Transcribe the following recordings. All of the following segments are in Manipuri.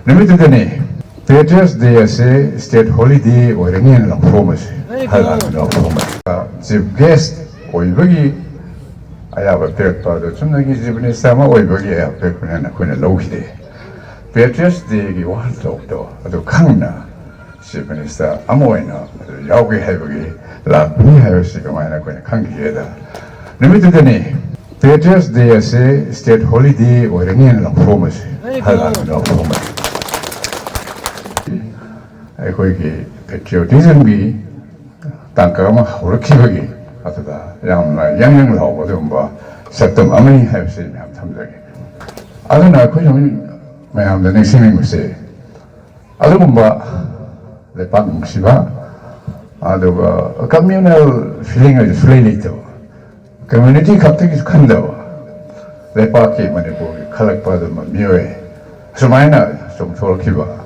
Numitedani, Patriots Day as a state holiday or in la promise. Chief guest, Oibagi, I have a paper that some of the summer Oibagi have paper and a queen low day. Patriots Day, you want to Kangna, Chief Minister Amoina, Yawi Havagi, La Piha, Queen Kangi. Numitedani, Patriots Day as a state holiday or in la promise. ꯑꯩꯈꯣꯏꯒꯤ ꯄꯦꯇ꯭ꯔꯤꯌꯣꯇꯤꯖꯝꯒꯤ ꯇꯥꯡꯀꯛ ꯑꯃ ꯍꯧꯔꯛꯈꯤꯕꯒꯤ ꯑꯗꯨꯗ ꯌꯥꯝꯅ ꯌꯥꯡ ꯂꯥꯎꯕ ꯑꯗꯨꯒꯨꯝꯕ ꯁꯛꯇꯝ ꯑꯃꯅꯤ ꯍꯥꯏꯕꯁꯤ ꯃꯌꯥꯝ ꯊꯝꯖꯒꯦ ꯑꯗꯨꯅ ꯑꯩꯈꯣꯏꯅ ꯃꯌꯥꯝꯗ ꯅꯤꯡꯁꯤꯡꯅꯤꯡꯕꯁꯦ ꯑꯗꯨꯒꯨꯝꯕ ꯂꯩꯄꯥꯛ ꯅꯨꯡꯁꯤꯕ ꯑꯗꯨꯒ ꯀꯝꯃ꯭ꯌꯨꯅꯦꯜ ꯐꯤꯂꯤꯡ ꯍꯥꯏꯁꯨ ꯁꯨꯡꯂꯩ ꯂꯩꯇꯕ ꯀꯝꯃ꯭ꯌꯨꯅꯤꯇꯤ ꯈꯛꯇꯒꯤꯁꯨ ꯈꯟꯗꯕ ꯂꯩꯄꯥꯛꯀꯤ ꯃꯅꯤꯄꯨꯔꯒꯤ ꯈꯜꯂꯛꯄ ꯑꯗꯨꯝꯕ ꯃꯤꯑꯣꯏ ꯁꯨꯃꯥꯏꯅ ꯆꯣꯡꯊꯣꯔꯛꯈꯤꯕ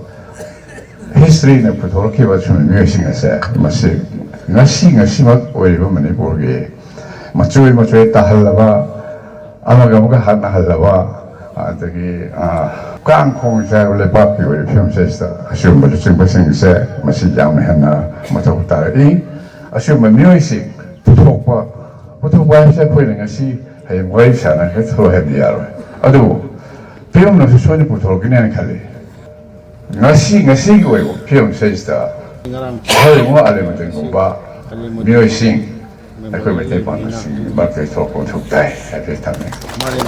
History puthorkiba chumi ase masi ngasimak oiriba manipurgi machui tahallaba amaga hana hallaba adagi kangkhong sa lepak pi ori film sesta asum ba chingba se masi jam hana mathau tari asum myoisi puthokpa sa khoina ngasi hay wai sana he thro he diaro adu film no soni puthorkine khali ngasi ko film sesta hay mo alem den ko ba myoisi ai ko mete pa ngasi ba ke thok ko thok dai ai ke tamne